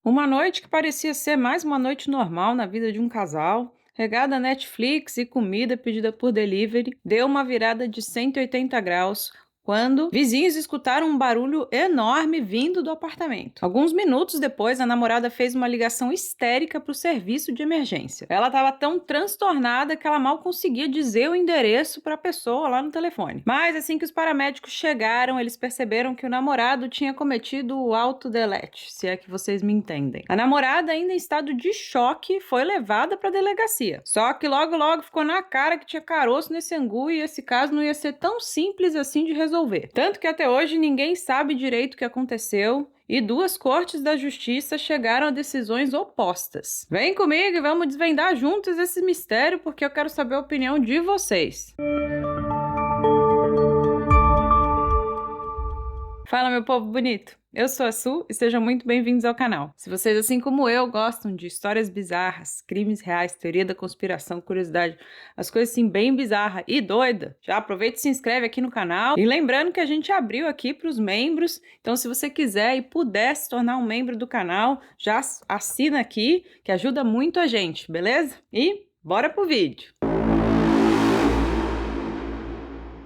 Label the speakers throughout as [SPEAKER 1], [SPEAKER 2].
[SPEAKER 1] Uma noite que parecia ser mais uma noite normal na vida de um casal, regada a Netflix e comida pedida por delivery, deu uma virada de 180 graus quando vizinhos escutaram um barulho enorme vindo do apartamento. Alguns minutos depois, a namorada fez uma ligação histérica para o serviço de emergência. Ela estava tão transtornada que ela mal conseguia dizer o endereço para a pessoa lá no telefone. Mas assim que os paramédicos chegaram, eles perceberam que o namorado tinha cometido o autodelete, se é que vocês me entendem. A namorada, ainda em estado de choque, foi levada para a delegacia. Só que logo ficou na cara que tinha caroço nesse angu e esse caso não ia ser tão simples assim de resolver. Tanto que até hoje ninguém sabe direito o que aconteceu e duas cortes da justiça chegaram a decisões opostas. Vem comigo e vamos desvendar juntos esse mistério porque eu quero saber a opinião de vocês. Fala, meu povo bonito! Eu sou a Su e sejam muito bem-vindos ao canal. Se vocês, assim como eu, gostam de histórias bizarras, crimes reais, teoria da conspiração, curiosidade, as coisas assim bem bizarras e doida, já aproveita e se inscreve aqui no canal. E lembrando que a gente abriu aqui para os membros, então se você quiser e puder se tornar um membro do canal, já assina aqui, que ajuda muito a gente, beleza? E bora pro vídeo!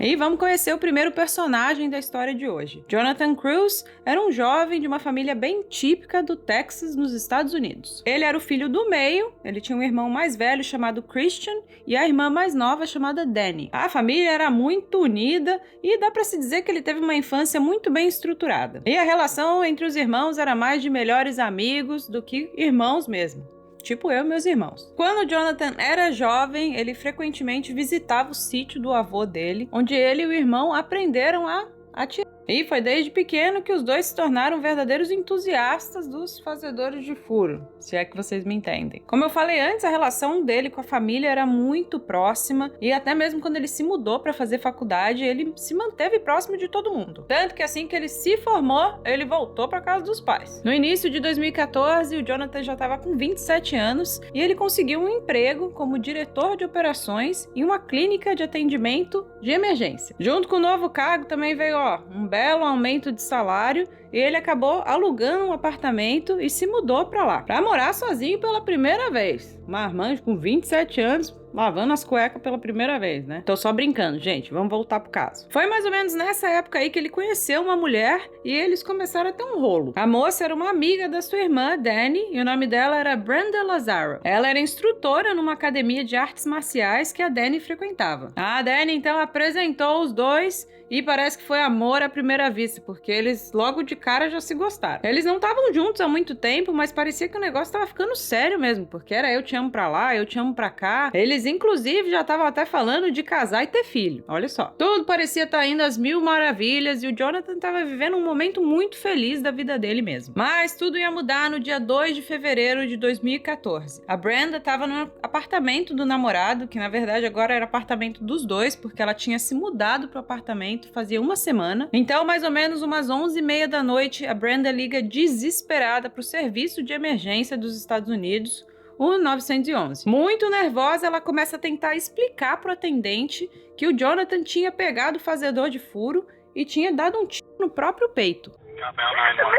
[SPEAKER 1] E vamos conhecer o primeiro personagem da história de hoje. Jonathan Cruz era um jovem de uma família bem típica do Texas, nos Estados Unidos. Ele era o filho do meio, ele tinha um irmão mais velho chamado Christian e a irmã mais nova chamada Danny. A família era muito unida e dá pra se dizer que ele teve uma infância muito bem estruturada. E a relação entre os irmãos era mais de melhores amigos do que irmãos mesmo. Tipo eu e meus irmãos. Quando Jonathan era jovem, ele frequentemente visitava o sítio do avô dele, onde ele e o irmão aprenderam a atirar. E foi desde pequeno que os dois se tornaram verdadeiros entusiastas dos fazedores de furo, se é que vocês me entendem. Como eu falei antes, a relação dele com a família era muito próxima e até mesmo quando ele se mudou para fazer faculdade, ele se manteve próximo de todo mundo. Tanto que assim que ele se formou, ele voltou para casa dos pais. No início de 2014, o Jonathan já estava com 27 anos e ele conseguiu um emprego como diretor de operações em uma clínica de atendimento de emergência. Junto com o novo cargo também veio um belo aumento de salário e ele acabou alugando um apartamento e se mudou para lá, para morar sozinho pela primeira vez. Marmanjo com 27 anos, lavando as cuecas pela primeira vez, né? Tô só brincando, gente, vamos voltar pro caso. Foi mais ou menos nessa época aí que ele conheceu uma mulher e eles começaram a ter um rolo. A moça era uma amiga da sua irmã, Danny, e o nome dela era Brenda Lazaro. Ela era instrutora numa academia de artes marciais que a Danny frequentava. A Danny então apresentou os dois e parece que foi amor à primeira vista, porque eles logo de cara já se gostaram. Eles não estavam juntos há muito tempo, mas parecia que o negócio tava ficando sério mesmo, porque era eu te amo pra lá, eu te amo pra cá. Eles inclusive já estavam até falando de casar e ter filho, olha só. Tudo parecia estar indo às mil maravilhas e o Jonathan estava vivendo um momento muito feliz da vida dele mesmo. Mas tudo ia mudar no dia 2 de fevereiro de 2014. A Brenda estava no apartamento do namorado, que na verdade agora era apartamento dos dois, porque ela tinha se mudado pro apartamento fazia uma semana. Então, mais ou menos umas 11h30 da noite, a Brenda liga desesperada pro serviço de emergência dos Estados Unidos, o 911. Muito nervosa, ela começa a tentar explicar pro atendente que o Jonathan tinha pegado o fazedor de furo e tinha dado um tiro no próprio peito.
[SPEAKER 2] Oh my God, oh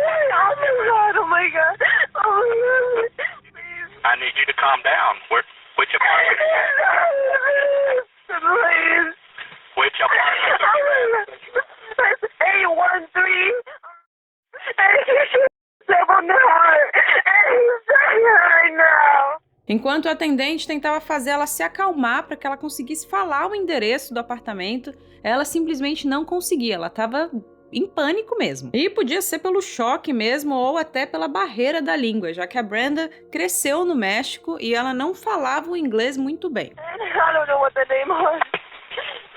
[SPEAKER 2] my God, oh my God, please. I need you to calm down. Which apartment? Please. Which apartment? 813. 7 right now.
[SPEAKER 1] Enquanto o atendente tentava fazer ela se acalmar para que ela conseguisse falar o endereço do apartamento, ela simplesmente não conseguia, ela estava em pânico mesmo. E podia ser pelo choque mesmo ou até pela barreira da língua, já que a Brenda cresceu no México e ela não falava o inglês muito bem.
[SPEAKER 2] I don't know what the name was.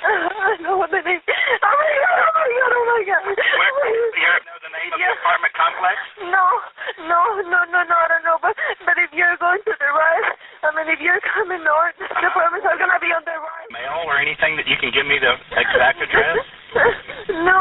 [SPEAKER 2] I don't know what the name. Oh my God, oh my God, oh my God. Do you know the name of the apartment complex? No, I don't know. But if you're going to the right, I mean, if you're coming north, the apartments are going to be on the right. Mail or anything that you can give me the exact address? No,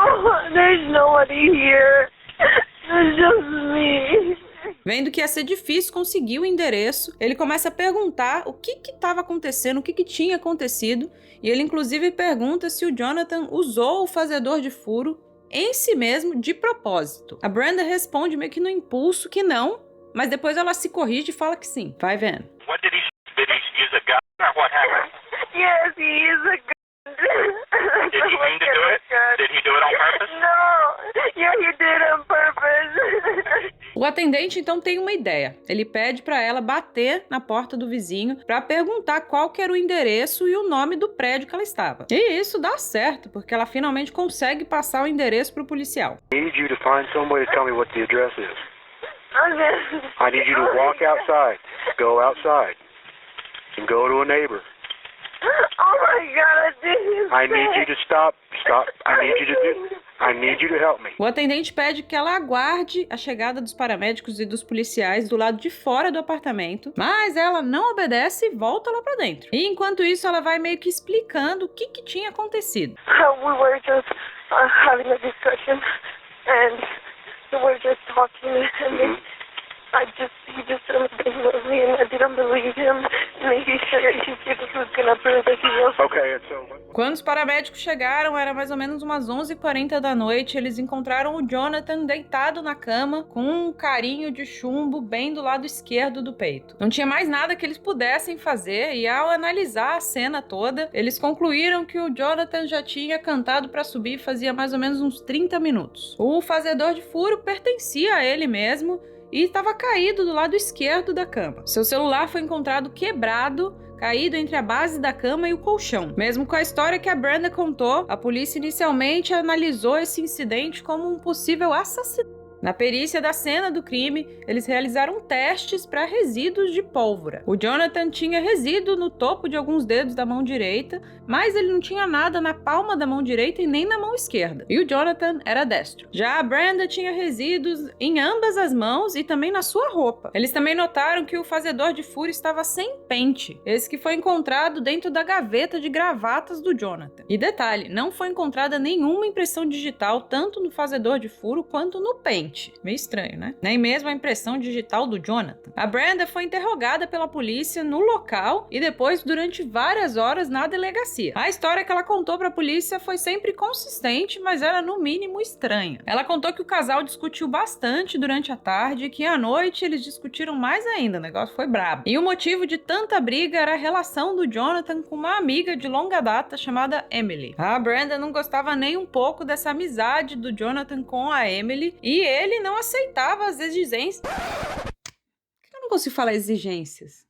[SPEAKER 2] there's nobody here. It's just me.
[SPEAKER 1] Vendo que ia ser difícil conseguir o endereço, ele começa a perguntar o que estava acontecendo, o que tinha acontecido, e ele inclusive pergunta se o Jonathan usou o fazedor de furo em si mesmo de propósito. A Brenda responde meio que no impulso que não, mas depois ela se corrige e fala que sim. Vai vendo.
[SPEAKER 2] What did he use a gun or what happened? Yes, he used a gun. Did he mean to do it? Did he do it on purpose? No. Yeah, he did on purpose.
[SPEAKER 1] O atendente então tem uma ideia. Ele pede para ela bater na porta do vizinho para perguntar qual que era o endereço e o nome do prédio que ela estava. E isso dá certo, porque ela finalmente consegue passar o endereço pro policial.
[SPEAKER 3] I need you to find some way to tell me what the address is. I need you to walk outside, go outside, and go to a neighbor.
[SPEAKER 2] Oh my God,
[SPEAKER 3] I need you to stop. I need you to help me.
[SPEAKER 1] O atendente pede que ela aguarde a chegada dos paramédicos e dos policiais do lado de fora do apartamento, mas ela não obedece e volta lá pra dentro. E enquanto isso, ela vai meio que explicando o que tinha acontecido.
[SPEAKER 2] We were just having a discussion and we were just talking and then he just said that he loved me and I didn't believe him and he said he was gonna prove that he was.
[SPEAKER 3] Okay, it's over.
[SPEAKER 1] Quando os paramédicos chegaram, era mais ou menos umas 11h40 da noite, eles encontraram o Jonathan deitado na cama com um carinho de chumbo bem do lado esquerdo do peito. Não tinha mais nada que eles pudessem fazer e ao analisar a cena toda, eles concluíram que o Jonathan já tinha cantado para subir fazia mais ou menos uns 30 minutos. O fazedor de furo pertencia a ele mesmo e estava caído do lado esquerdo da cama. Seu celular foi encontrado quebrado, caído entre a base da cama e o colchão. Mesmo com a história que a Brenda contou, a polícia inicialmente analisou esse incidente como um possível assassinato. Na perícia da cena do crime, eles realizaram testes para resíduos de pólvora. O Jonathan tinha resíduo no topo de alguns dedos da mão direita, mas ele não tinha nada na palma da mão direita e nem na mão esquerda. E o Jonathan era destro. Já a Brenda tinha resíduos em ambas as mãos e também na sua roupa. Eles também notaram que o fazedor de furo estava sem pente, esse que foi encontrado dentro da gaveta de gravatas do Jonathan. E detalhe, não foi encontrada nenhuma impressão digital tanto no fazedor de furo quanto no pente. Meio estranho, né? Nem mesmo a impressão digital do Jonathan. A Brenda foi interrogada pela polícia no local e depois durante várias horas na delegacia. A história que ela contou pra polícia foi sempre consistente, mas era no mínimo estranha. Ela contou que o casal discutiu bastante durante a tarde e que à noite eles discutiram mais ainda, o negócio foi brabo. E o motivo de tanta briga era a relação do Jonathan com uma amiga de longa data chamada Emily. A Brenda não gostava nem um pouco dessa amizade do Jonathan com a Emily e ele não aceitava as exigências. Por que eu não consigo falar exigências?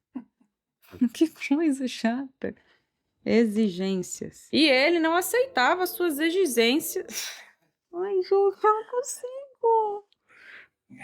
[SPEAKER 1] Que coisa chata. Exigências. E ele não aceitava as suas exigências. Ai, Ju, eu não consigo.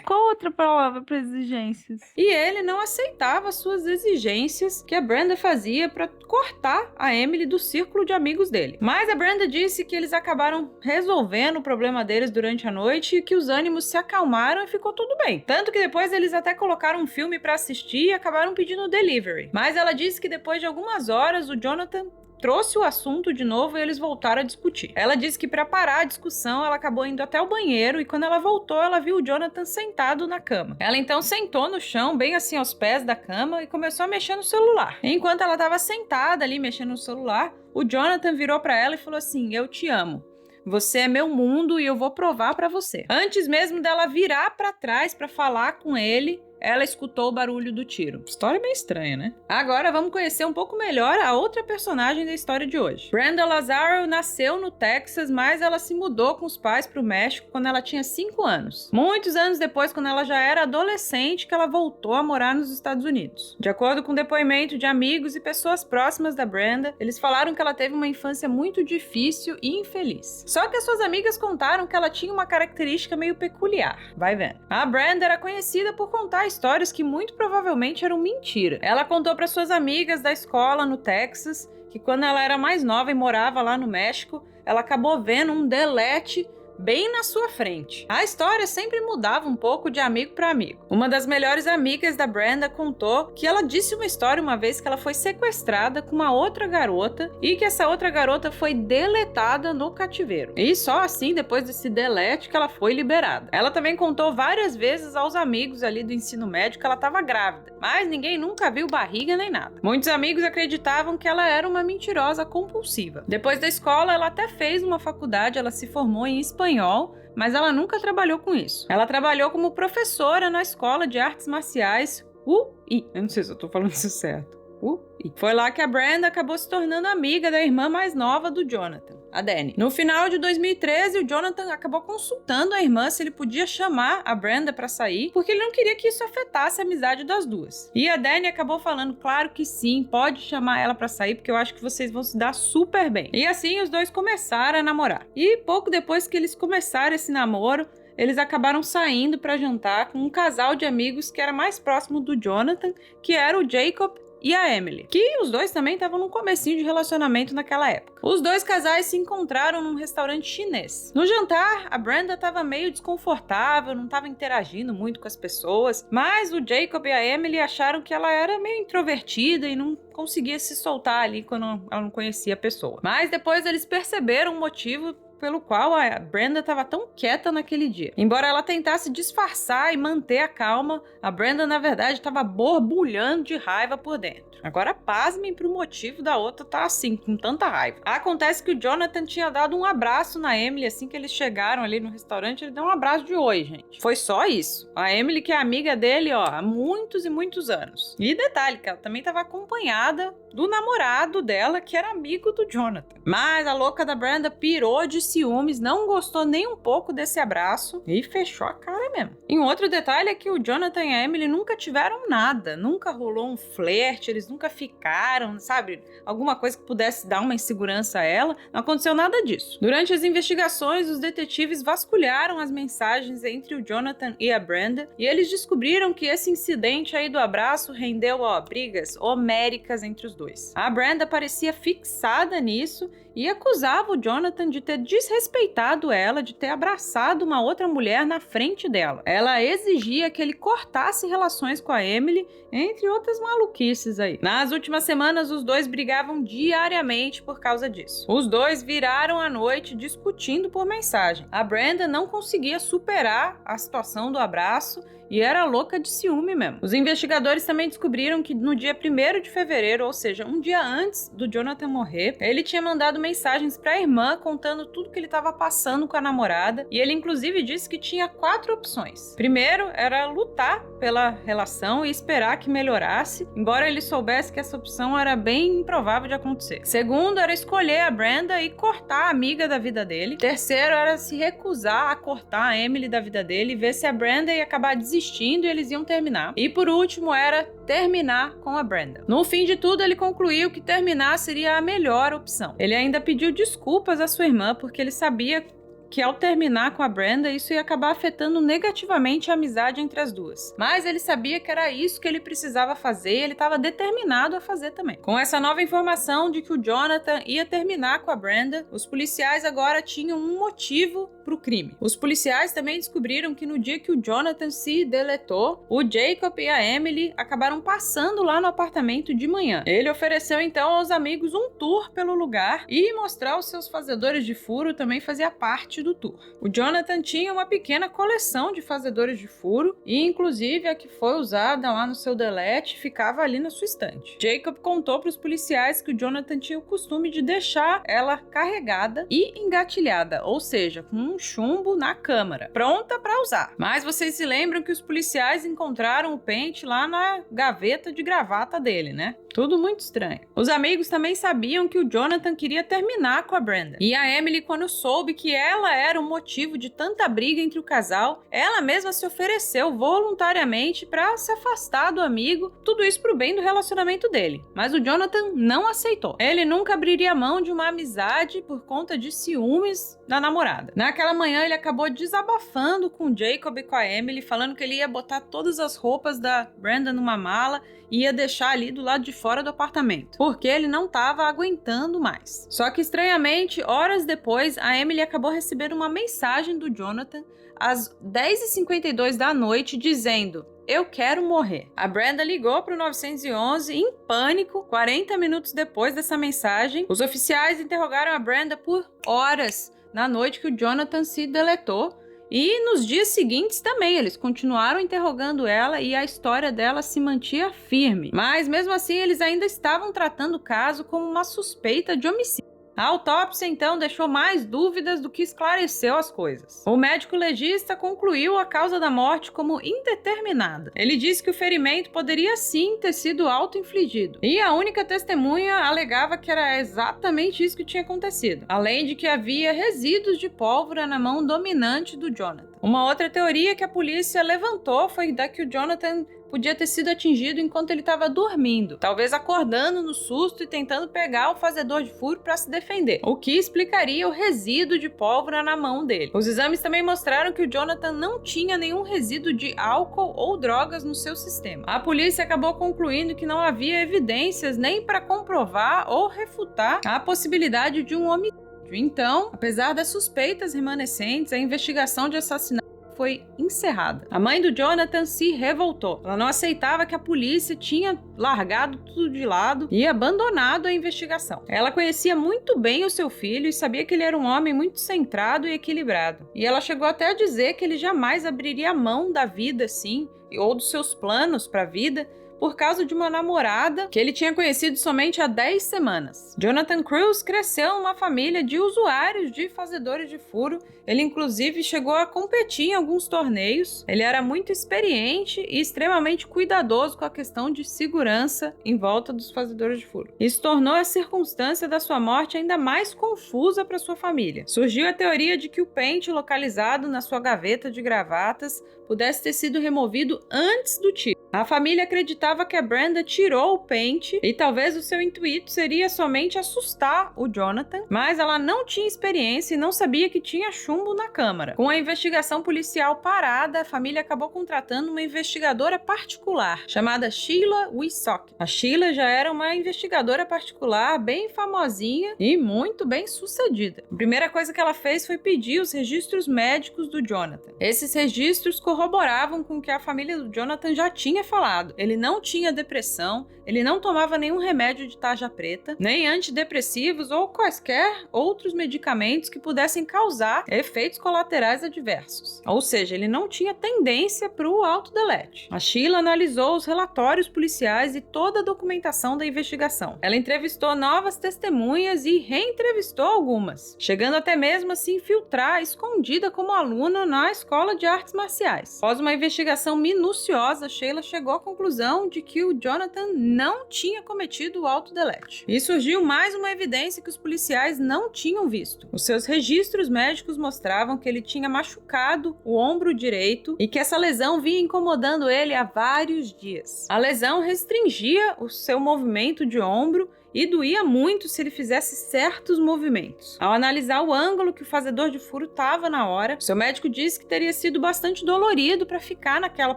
[SPEAKER 1] Qual outra palavra para exigências? E ele não aceitava as suas exigências que a Brenda fazia para cortar a Emily do círculo de amigos dele. Mas a Brenda disse que eles acabaram resolvendo o problema deles durante a noite e que os ânimos se acalmaram e ficou tudo bem. Tanto que depois eles até colocaram um filme para assistir e acabaram pedindo delivery. Mas ela disse que depois de algumas horas o Jonathan trouxe o assunto de novo e eles voltaram a discutir. Ela disse que para parar a discussão, ela acabou indo até o banheiro e quando ela voltou, ela viu o Jonathan sentado na cama. Ela então sentou no chão, bem assim aos pés da cama e começou a mexer no celular. Enquanto ela estava sentada ali mexendo no celular, o Jonathan virou para ela e falou assim: "Eu te amo. Você é meu mundo e eu vou provar para você." Antes mesmo dela virar para trás para falar com ele, ela escutou o barulho do tiro. História bem estranha, né? Agora vamos conhecer um pouco melhor a outra personagem da história de hoje. Brenda Lazaro nasceu no Texas, mas ela se mudou com os pais para o México quando ela tinha 5 anos. Muitos anos depois, quando ela já era adolescente, que ela voltou a morar nos Estados Unidos. De acordo com o depoimento de amigos e pessoas próximas da Brenda, eles falaram que ela teve uma infância muito difícil e infeliz. Só que as suas amigas contaram que ela tinha uma característica meio peculiar. Vai vendo. A Brenda era conhecida por contar histórias que muito provavelmente eram mentira. Ela contou para suas amigas da escola no Texas que quando ela era mais nova e morava lá no México, ela acabou vendo um delete bem na sua frente. A história sempre mudava um pouco de amigo para amigo. Uma das melhores amigas da Brenda contou que ela disse uma história uma vez que ela foi sequestrada com uma outra garota e que essa outra garota foi deletada no cativeiro. E só assim, depois desse delete, que ela foi liberada. Ela também contou várias vezes aos amigos ali do ensino médio que ela estava grávida, mas ninguém nunca viu barriga nem nada. Muitos amigos acreditavam que ela era uma mentirosa compulsiva. Depois da escola, ela até fez uma faculdade, ela se formou em espanhol espanhol, mas ela nunca trabalhou com isso. Ela trabalhou como professora na escola de artes marciais UI. Eu não sei se eu tô falando isso certo. UI. Foi lá que a Brenda acabou se tornando amiga da irmã mais nova do Jonathan, a Dani. No final de 2013, o Jonathan acabou consultando a irmã se ele podia chamar a Brenda pra sair, porque ele não queria que isso afetasse a amizade das duas. E a Dani acabou falando, claro que sim, pode chamar ela pra sair, porque eu acho que vocês vão se dar super bem. E assim, os dois começaram a namorar. E pouco depois que eles começaram esse namoro, eles acabaram saindo pra jantar com um casal de amigos que era mais próximo do Jonathan, que era o Jacob e a Emily, que os dois também estavam num comecinho de relacionamento naquela época. Os dois casais se encontraram num restaurante chinês. No jantar, a Brenda estava meio desconfortável, não estava interagindo muito com as pessoas, mas o Jacob e a Emily acharam que ela era meio introvertida e não conseguia se soltar ali quando ela não conhecia a pessoa. Mas depois eles perceberam o motivo pelo qual a Brenda estava tão quieta naquele dia. Embora ela tentasse disfarçar e manter a calma, a Brenda, na verdade, estava borbulhando de raiva por dentro. Agora, pasmem pro motivo da outra estar assim, com tanta raiva. Acontece que o Jonathan tinha dado um abraço na Emily assim que eles chegaram ali no restaurante, ele deu um abraço de oi, gente. Foi só isso. A Emily, que é amiga dele, há muitos e muitos anos. E detalhe, que ela também estava acompanhada do namorado dela, que era amigo do Jonathan. Mas a louca da Brenda pirou de ciúmes, não gostou nem um pouco desse abraço e fechou a cara mesmo. E um outro detalhe é que o Jonathan e a Emily nunca tiveram nada, nunca rolou um flerte, eles nunca ficaram, sabe? Alguma coisa que pudesse dar uma insegurança a ela, não aconteceu nada disso. Durante as investigações, os detetives vasculharam as mensagens entre o Jonathan e a Brenda e eles descobriram que esse incidente aí do abraço rendeu, brigas homéricas entre os dois. A Brenda parecia fixada nisso e acusava o Jonathan de ter desrespeitado ela, de ter abraçado uma outra mulher na frente dela. Ela exigia que ele cortasse relações com a Emily, entre outras maluquices aí. Nas últimas semanas, os dois brigavam diariamente por causa disso. Os dois viraram a noite discutindo por mensagem. A Brenda não conseguia superar a situação do abraço e era louca de ciúme mesmo. Os investigadores também descobriram que no dia 1º de fevereiro, ou seja, um dia antes do Jonathan morrer, ele tinha mandado mensagens para a irmã contando tudo que ele estava passando com a namorada, e ele inclusive disse que tinha 4 opções. Primeiro era lutar pela relação e esperar que melhorasse, embora ele soubesse que essa opção era bem improvável de acontecer. Segundo era escolher a Brenda e cortar a amiga da vida dele. Terceiro era se recusar a cortar a Emily da vida dele e ver se a Brenda ia acabar desistindo e eles iam terminar. E por último era terminar com a Brenda. No fim de tudo, ele concluiu que terminar seria a melhor opção. Ele ainda pediu desculpas à sua irmã porque ele sabia que ao terminar com a Brenda, isso ia acabar afetando negativamente a amizade entre as duas. Mas ele sabia que era isso que ele precisava fazer e ele estava determinado a fazer também. Com essa nova informação de que o Jonathan ia terminar com a Brenda, os policiais agora tinham um motivo para o crime. Os policiais também descobriram que no dia que o Jonathan se deletou, o Jacob e a Emily acabaram passando lá no apartamento de manhã. Ele ofereceu então aos amigos um tour pelo lugar e mostrar os seus fazedores de furo também fazia parte do tour. O Jonathan tinha uma pequena coleção de fazedores de furo e inclusive a que foi usada lá no seu delete ficava ali na sua estante. Jacob contou para os policiais que o Jonathan tinha o costume de deixar ela carregada e engatilhada, ou seja, com um chumbo na câmara, pronta para usar. Mas vocês se lembram que os policiais encontraram o pente lá na gaveta de gravata dele, né? Tudo muito estranho. Os amigos também sabiam que o Jonathan queria terminar com a Brenda. E a Emily, quando soube que ela era o motivo de tanta briga entre o casal, ela mesma se ofereceu voluntariamente para se afastar do amigo, tudo isso pro bem do relacionamento dele. Mas o Jonathan não aceitou. Ele nunca abriria mão de uma amizade por conta de ciúmes da namorada. Naquela manhã ele acabou desabafando com o Jacob e com a Emily, falando que ele ia botar todas as roupas da Brenda numa mala e ia deixar ali do lado de fora do apartamento, porque ele não estava aguentando mais. Só que estranhamente, horas depois, a Emily acabou recebendo uma mensagem do Jonathan às 10h52 da noite dizendo: "Eu quero morrer". A Brenda ligou para o 911 em pânico. 40 minutos depois dessa mensagem, os oficiais interrogaram a Brenda por horas na noite que o Jonathan se deletou. E nos dias seguintes também, eles continuaram interrogando ela e a história dela se mantinha firme. Mas mesmo assim, eles ainda estavam tratando o caso como uma suspeita de homicídio. A autópsia, então, deixou mais dúvidas do que esclareceu as coisas. O médico legista concluiu a causa da morte como indeterminada. Ele disse que o ferimento poderia sim ter sido auto-infligido. E a única testemunha alegava que era exatamente isso que tinha acontecido, além de que havia resíduos de pólvora na mão dominante do Jonathan. Uma outra teoria que a polícia levantou foi da que o Jonathan podia ter sido atingido enquanto ele estava dormindo, talvez acordando no susto e tentando pegar o fazedor de furo para se defender, o que explicaria o resíduo de pólvora na mão dele. Os exames também mostraram que o Jonathan não tinha nenhum resíduo de álcool ou drogas no seu sistema. A polícia acabou concluindo que não havia evidências nem para comprovar ou refutar a possibilidade de um homicídio. Então, apesar das suspeitas remanescentes, a investigação de assassinato foi encerrada. A mãe do Jonathan se revoltou. Ela não aceitava que a polícia tinha largado tudo de lado e abandonado a investigação. Ela conhecia muito bem o seu filho e sabia que ele era um homem muito centrado e equilibrado. E ela chegou até a dizer que ele jamais abriria mão da vida assim, ou dos seus planos para a vida, por causa de uma namorada que ele tinha conhecido somente há 10 semanas. Jonathan Cruz cresceu numa família de usuários de fazedores de furo. Ele inclusive chegou a competir em alguns torneios. Ele era muito experiente e extremamente cuidadoso com a questão de segurança em volta dos fazedores de furo. Isso tornou a circunstância da sua morte ainda mais confusa para sua família. Surgiu a teoria de que o pente localizado na sua gaveta de gravatas pudesse ter sido removido antes do tiro. A família acreditava que a Brenda tirou o pente e talvez o seu intuito seria somente assustar o Jonathan, mas ela não tinha experiência e não sabia que tinha chumbo na câmara. Com a investigação policial parada, a família acabou contratando uma investigadora particular chamada Sheila Wissock. A Sheila já era uma investigadora particular bem famosinha e muito bem sucedida. A primeira coisa que ela fez foi pedir os registros médicos do Jonathan. Esses registros corroboravam com o que a família do Jonathan já tinha falado. Ele não tinha depressão, ele não tomava nenhum remédio de tarja preta, nem antidepressivos ou quaisquer outros medicamentos que pudessem causar efeitos colaterais adversos. Ou seja, ele não tinha tendência para o autodelete. A Sheila analisou os relatórios policiais e toda a documentação da investigação. Ela entrevistou novas testemunhas e reentrevistou algumas, chegando até mesmo a se infiltrar escondida como aluna na escola de artes marciais. Após uma investigação minuciosa, Sheila chegou à conclusão de que o Jonathan não tinha cometido o autodelete. E surgiu mais uma evidência que os policiais não tinham visto. Os seus registros médicos mostravam que ele tinha machucado o ombro direito e que essa lesão vinha incomodando ele há vários dias. A lesão restringia o seu movimento de ombro e doía muito se ele fizesse certos movimentos. Ao analisar o ângulo que o fazedor de furo estava na hora, seu médico disse que teria sido bastante dolorido para ficar naquela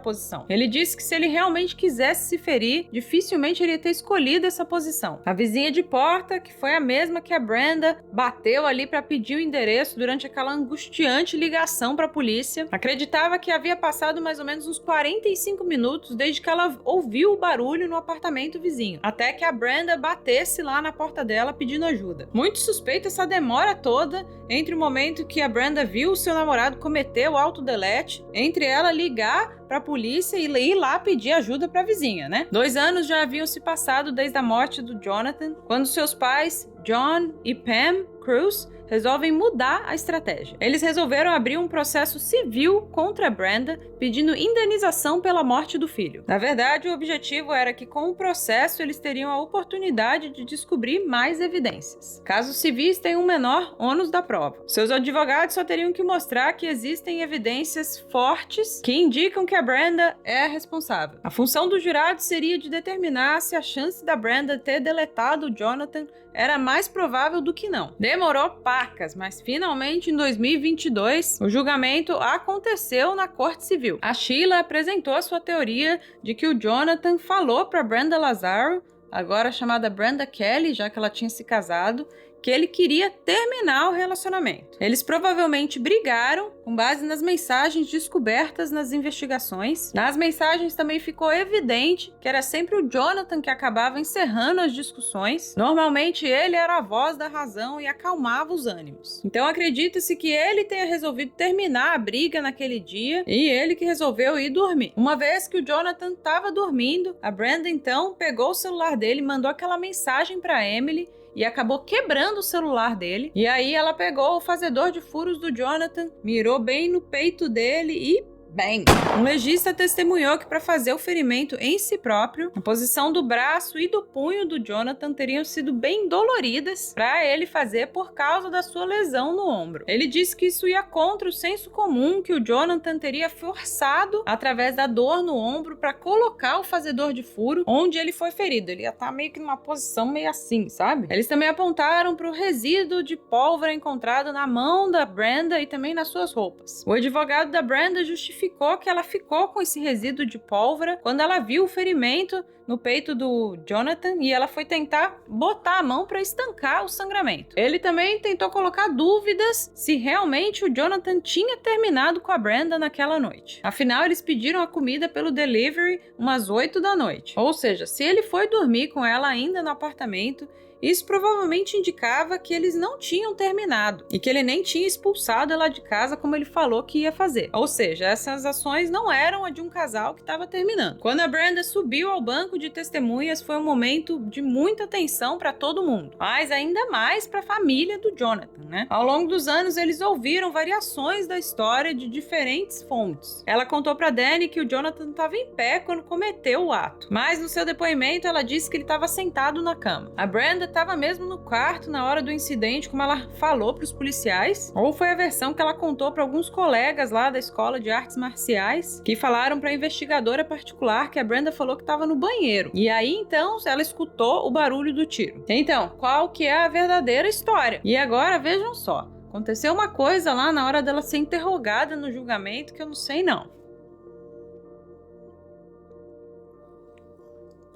[SPEAKER 1] posição. Ele disse que se ele realmente quisesse se ferir, dificilmente ele ia ter escolhido essa posição. A vizinha de porta, que foi a mesma que a Brenda, bateu ali para pedir o endereço durante aquela angustiante ligação para a polícia, acreditava que havia passado mais ou menos uns 45 minutos desde que ela ouviu o barulho no apartamento vizinho, até que a Brenda batesse lá na porta dela pedindo ajuda. Muito suspeita essa demora toda entre o momento que a Brenda viu o seu namorado cometer o autodelete, entre ela ligar para a polícia e ir lá pedir ajuda para a vizinha, né? 2 anos já haviam se passado desde a morte do Jonathan, quando seus pais, John e Pam Cruz, resolvem mudar a estratégia. Eles resolveram abrir um processo civil contra a Brenda, pedindo indenização pela morte do filho. Na verdade, o objetivo era que com o processo eles teriam a oportunidade de descobrir mais evidências. Casos civis têm um menor ônus da prova. Seus advogados só teriam que mostrar que existem evidências fortes que indicam que a Brenda é a responsável. A função do jurado seria de determinar se a chance da Brenda ter deletado o Jonathan era mais provável do que não. Demorou pacas, mas finalmente em 2022 o julgamento aconteceu na Corte Civil. A Sheila apresentou a sua teoria de que o Jonathan falou para Brenda Lazaro, agora chamada Brenda Kelly, já que ela tinha se casado, que ele queria terminar o relacionamento. Eles provavelmente brigaram com base nas mensagens descobertas nas investigações. Nas mensagens também ficou evidente que era sempre o Jonathan que acabava encerrando as discussões. Normalmente ele era a voz da razão e acalmava os ânimos. Então acredita-se que ele tenha resolvido terminar a briga naquele dia e ele que resolveu ir dormir. Uma vez que o Jonathan estava dormindo, a Brenda então pegou o celular dele e mandou aquela mensagem para Emily e acabou quebrando o celular dele. E aí ela pegou o fazedor de furos do Jonathan, mirou bem no peito dele e bem, um legista testemunhou que para fazer o ferimento em si próprio, a posição do braço e do punho do Jonathan teriam sido bem doloridas para ele fazer por causa da sua lesão no ombro. Ele disse que isso ia contra o senso comum, que o Jonathan teria forçado através da dor no ombro para colocar o fazedor de furo onde ele foi ferido. Ele ia estar meio que numa posição meio assim, sabe? Eles também apontaram para o resíduo de pólvora encontrado na mão da Brenda e também nas suas roupas. O advogado da Brenda justificou que ela ficou com esse resíduo de pólvora quando ela viu o ferimento no peito do Jonathan e ela foi tentar botar a mão para estancar o sangramento. Ele também tentou colocar dúvidas se realmente o Jonathan tinha terminado com a Brenda naquela noite. Afinal, eles pediram a comida pelo delivery umas 8 da noite. Ou seja, se ele foi dormir com ela ainda no apartamento, isso provavelmente indicava que eles não tinham terminado e que ele nem tinha expulsado ela de casa como ele falou que ia fazer. Ou seja, essas ações não eram a de um casal que estava terminando. Quando a Brenda subiu ao banco de testemunhas, foi um momento de muita tensão para todo mundo, mas ainda mais para a família do Jonathan, né? Ao longo dos anos, eles ouviram variações da história de diferentes fontes. Ela contou para Danny que o Jonathan estava em pé quando cometeu o ato, mas no seu depoimento ela disse que ele estava sentado na cama. A Brenda estava mesmo no quarto na hora do incidente, como ela falou para os policiais, ou foi a versão que ela contou para alguns colegas lá da escola de artes marciais, que falaram para a investigadora particular que a Brenda falou que estava no banheiro. E aí, então, ela escutou o barulho do tiro. Então, qual que é a verdadeira história? E agora, vejam só, aconteceu uma coisa lá na hora dela ser interrogada no julgamento que eu não sei não.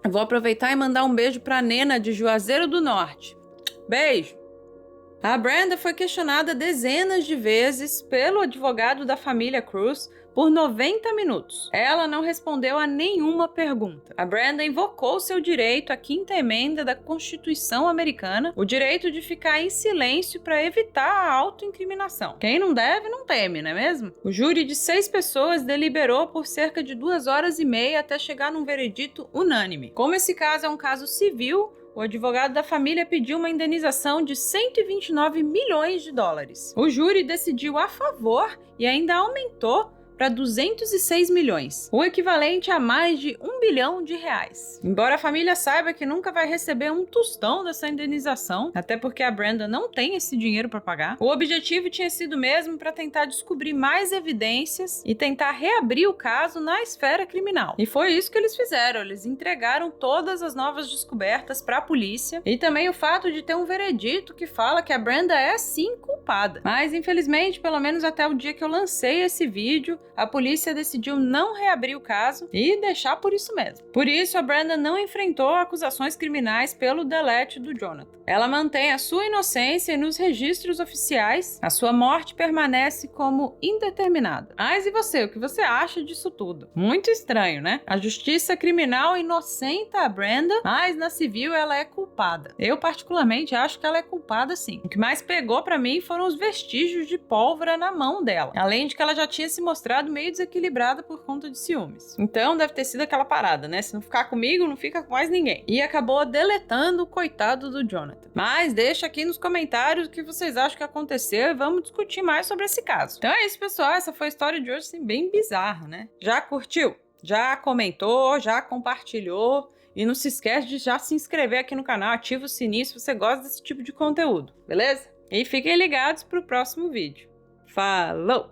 [SPEAKER 1] Eu vou aproveitar e mandar um beijo pra Nena de Juazeiro do Norte. Beijo! A Brenda foi questionada dezenas de vezes pelo advogado da família Cruz por 90 minutos. Ela não respondeu a nenhuma pergunta. A Brenda invocou seu direito à 5ª emenda da Constituição americana, o direito de ficar em silêncio para evitar a autoincriminação. Quem não deve, não teme, não é mesmo? O júri de 6 pessoas deliberou por cerca de 2 horas e meia até chegar num veredito unânime. Como esse caso é um caso civil, o advogado da família pediu uma indenização de 129 milhões de dólares. O júri decidiu a favor e ainda aumentou para 206 milhões, o equivalente a mais de R$1 bilhão. Embora a família saiba que nunca vai receber um tostão dessa indenização, até porque a Brenda não tem esse dinheiro para pagar, o objetivo tinha sido mesmo para tentar descobrir mais evidências e tentar reabrir o caso na esfera criminal. E foi isso que eles fizeram, eles entregaram todas as novas descobertas para a polícia e também o fato de ter um veredito que fala que a Brenda é sim culpada. Mas infelizmente, pelo menos até o dia que eu lancei esse vídeo, a polícia decidiu não reabrir o caso e deixar por isso mesmo. Por isso, a Brenda não enfrentou acusações criminais pelo delete do Jonathan. Ela mantém a sua inocência e nos registros oficiais, a sua morte permanece como indeterminada. Mas e você? O que você acha disso tudo? Muito estranho, né? A justiça criminal inocenta a Brenda, mas na civil ela é culpada. Eu particularmente acho que ela é culpada sim. O que mais pegou pra mim foram os vestígios de pólvora na mão dela, além de que ela já tinha se mostrado meio desequilibrada por conta de ciúmes. Então deve ter sido aquela parada, né? Se não ficar comigo, não fica com mais ninguém. E acabou deletando o coitado do Jonathan. Mas deixa aqui nos comentários o que vocês acham que aconteceu e vamos discutir mais sobre esse caso. Então é isso, pessoal. Essa foi a história de hoje, assim, bem bizarra, né? Já curtiu? Já comentou? Já compartilhou? E não se esquece de já se inscrever aqui no canal, ativa o sininho se você gosta desse tipo de conteúdo, beleza? E fiquem ligados pro próximo vídeo. Falou!